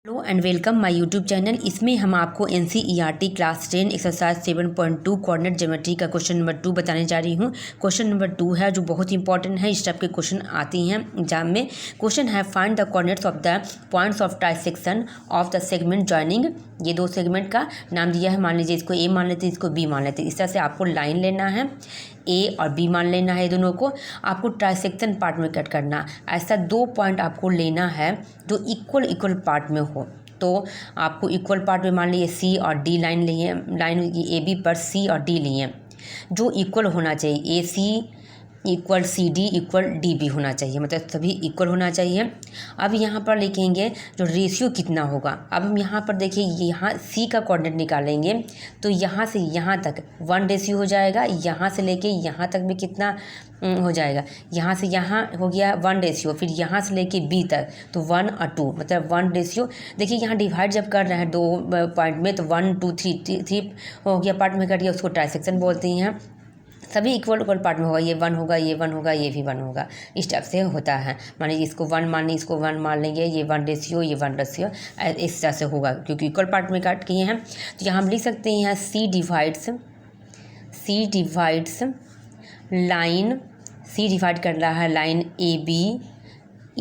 Hello and welcome my YouTube channel. इसमें हम आपको NCERT class 10 exercise 7.2 coordinate geometry का क्वेश्चन नंबर 2 बताने जा रही हूँ। क्वेश्चन नंबर 2 है जो बहुत इंपॉर्टेंट है। इस टाइप के क्वेश्चन आती हैं एग्जाम में। क्वेश्चन है find the coordinates of the points of trisection of the segment joining. ये दो सेगमेंट का नाम दिया है, मान लीजिए इसको ए मान लेते हैं, इसको बी मान लेते हैं। इस तरह से आपको लाइन लेना है, ए और बी मान लेना है, दोनों को आपको ट्राइसेक्शन पार्ट में कट करना। ऐसा दो पॉइंट आपको लेना है जो इक्वल पार्ट में हो। तो आपको इक्वल पार्ट में मान लीजिए सी और डी लाइन लिए, लाइन ए बी पर सी और डी लिए, जो इक्वल होना चाहिए। A C equal C D equal D B होना चाहिए, मतलब सभी इक्वल होना चाहिए। अब यहाँ पर लिखेंगे जो रेशियो कितना होगा। अब हम यहाँ पर देखिए, यहाँ सी का कोऑर्डिनेट निकालेंगे तो यहाँ से यहाँ तक 1 रेशियो हो जाएगा, यहाँ से लेके यहाँ तक भी कितना हो जाएगा। यहाँ से यहाँ हो गया 1 रेशियो, फिर यहाँ से लेके बी तक तो 1 और 2 मतलब 1 रेशियो। देखिए यहाँ डिवाइड जब कर रहे हैं दो पॉइंट में तो 1 2 3 हो गया, पार्ट में कट गया, उसको ट्राइसेक्शन बोलते हैं। सभी इक्वल पार्ट में होगा, ये 1 होगा, ये 1 होगा, ये भी 1 होगा। इस टाइप से होता है। मान लीजिए इसको 1 मान लें, इसको 1 मान लेंगे, ये 1 रेशियो, ये 1 रेशियो, इस तरह से होगा क्योंकि इक्वल पार्ट में काट किए हैं। तो यहाँ हम लिख सकते हैं सी डिवाइड्स लाइन, सी डिवाइड कर रहा है line A be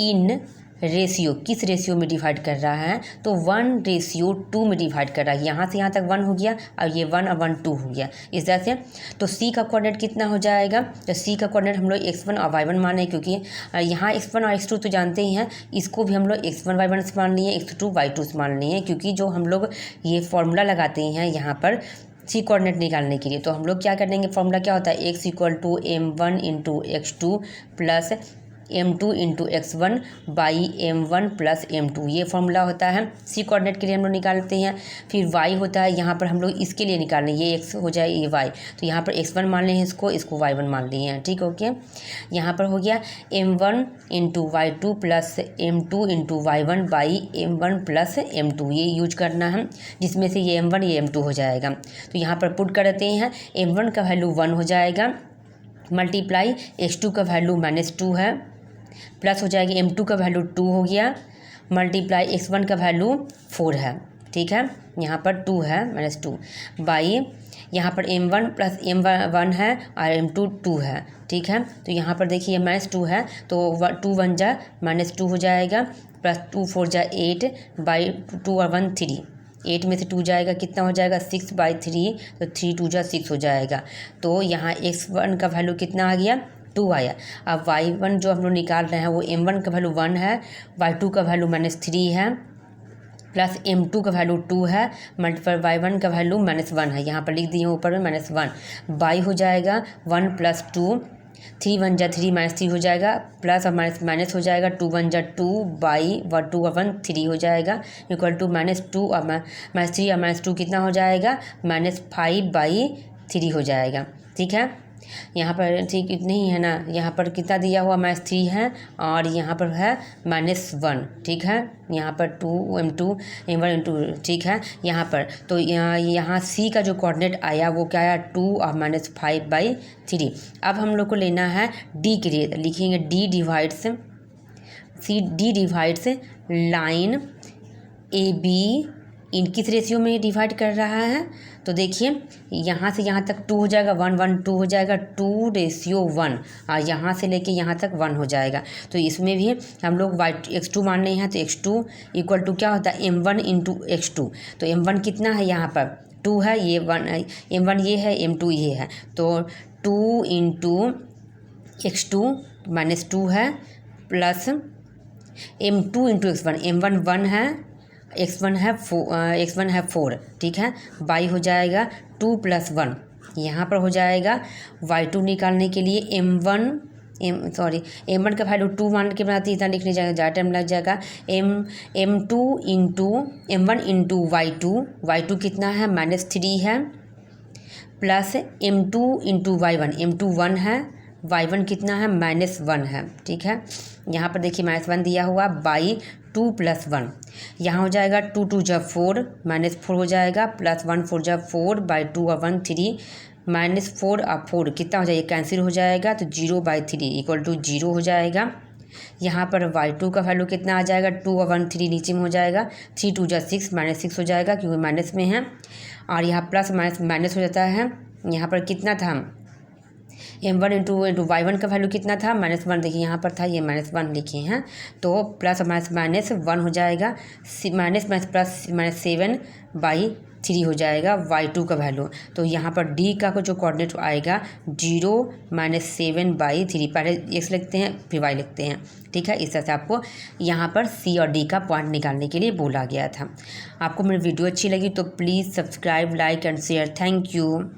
in ratio. किस रेशियो में डिवाइड कर रहा है तो 1:2 में डिवाइड कर रहा है। यहाँ से यहाँ तक 1 हो गया और ये 1 और 1 2 हो गया इस तरह से। तो सी का कोऑर्डिनेट कितना हो जाएगा, तो सी का कोऑर्डिनेट हम लोग x1 और y1 माने, क्योंकि यहाँ x1 और x2 तो जानते ही हैं, इसको भी हम लोग x1 y1 से मान लिए, x2 y2 से मान लिए, क्योंकि जो हम लोग ये फॉर्मूला लगाते हैं यहाँ पर सी कोऑर्डिनेट निकालने के लिए, तो हम लोग क्या कर देंगे, फॉर्मूला क्या होता है, x = m1 × x2 plus m2 × x1 by m1 plus m2, ये फॉर्मूला होता है। सी कोऑर्डिनेट के लिए हम लोग निकालते हैं। फिर y होता है, यहाँ पर हम लोग इसके लिए निकाल लें, ये x हो जाए, ये y, तो यहाँ पर x1 मान लें, इसको y1 मान लिए हैं, ठीक। ओके, यहाँ पर हो गया m1 × y2 plus m2 × y1 by m1 plus m2, ये यूज करना है, जिसमें से ये m1 ये m2 हो जाएगा। तो यहाँ पर पुट करते हैं, m1 का वैल्यू 1 हो जाएगा, मल्टीप्लाई x2 का वैल्यू -2 है, प्लस हो जाएगी m2 का वैल्यू 2 हो गया, मल्टीप्लाई x1 का वैल्यू 4 है, ठीक है, यहाँ पर 2 है -2 बाई यहाँ पर m1 प्लस m1 है और m2 2 है, ठीक है। तो यहाँ पर देखिए -2 है तो 2 1 जा -2 हो जाएगा, प्लस 2 4 जा 8 बाई 2 और 1 3, 8 में से 2 जाएगा, कितना हो जाएगा 6/3, तो 3 2 जा 6 हो जाएगा। तो यहाँ x1 का वैल्यू कितना आ गया, 2 आया। अब y1 जो हम लोग निकाल रहे हैं वो m1 का वैल्यू 1 है, y2 का वैल्यू -3 है, प्लस m2 का वैल्यू 2 है, मल्टीप्लाई y1 का वैल्यू -1 है, यहाँ पर लिख दिए ऊपर में -1 बाई हो जाएगा 1 + 2, 3 1 जा 3 -3 हो जाएगा, प्लस और माइनस हो जाएगा, 2 1 जा 2 बाई 2 और 1 3 हो जाएगा, इक्वल टू -2 और -3 और -2 कितना हो जाएगा, -5/3 हो जाएगा, ठीक है। यहाँ पर ठीक इतने ही है ना, यहाँ पर कितना दिया हुआ -3 है और यहाँ पर है -1, ठीक है, यहाँ पर 2 m2 m1 m2, ठीक है। यहाँ पर तो यहाँ सी का जो कोऑर्डिनेट आया वो क्या आया, 2 और -5/3। अब हम लोग को लेना है डी के लिए, लिखेंगे D divides line A be in किस रेशियो में डिवाइड कर रहा है, तो देखिए यहाँ से यहाँ तक 2 हो जाएगा, 1 1 2 हो जाएगा, 2:1 और यहाँ से लेके यहाँ तक 1 हो जाएगा। तो इसमें भी हम लोग x2 मान रहे हैं, तो x2 इक्वल टू क्या होता है, m1 × x2। तो m1 कितना है, यहाँ पर 2 है, ये 1 m1 ये है, m2 ये है, तो 2 × x2 -2 है, प्लस m2 × x1, m1 1 है, x1 है 4, ठीक है, बाई हो जाएगा 2 + 1, यहाँ पर हो जाएगा y2 निकालने के लिए m1 का वैल्यू 2 मान के बनाती है, इतना लिखने जाएगा, ज़्यादा टाइम लग जाएगा। m1 × y2 कितना है, -3 है, प्लस m2 × y1, m2 1 है, y1 कितना है, -1 है, ठीक है। यहाँ पर देखिए -1 दिया हुआ बाई 2 + 1, यहाँ हो जाएगा 2 2 जा 4 -4 हो जाएगा, प्लस 1 4 जा 4 बाई 2 और 1 3, -4 और 4 कितना हो जाएगा, कैंसिल हो जाएगा, तो 0/3 = 0 हो जाएगा। यहाँ पर y2 का वैल्यू कितना आ जाएगा, 2 और 1 3 नीचे में हो जाएगा, 3 2 जा 6 -6 हो जाएगा क्योंकि माइनस में है। और यहाँ प्लस माइनस माइनस हो जाता है। यहाँ पर कितना था m1 इंटू y1 का वैल्यू कितना था, -1। देखिए यहाँ पर था, ये -1 लिखे हैं, तो प्लस माइनस 1 हो जाएगा, माइनस माइनस प्लस -7/3 हो जाएगा y2 का वैल्यू। तो यहाँ पर d का जो कोऑर्डिनेट आएगा 0 -7/3, पहले x लिखते हैं फिर y लिखते हैं, ठीक है। इस तरह से आपको यहाँ पर c और d का पॉइंट निकालने के लिए बोला गया था। आपको मेरी वीडियो अच्छी लगी तो please subscribe, like and share. Thank you.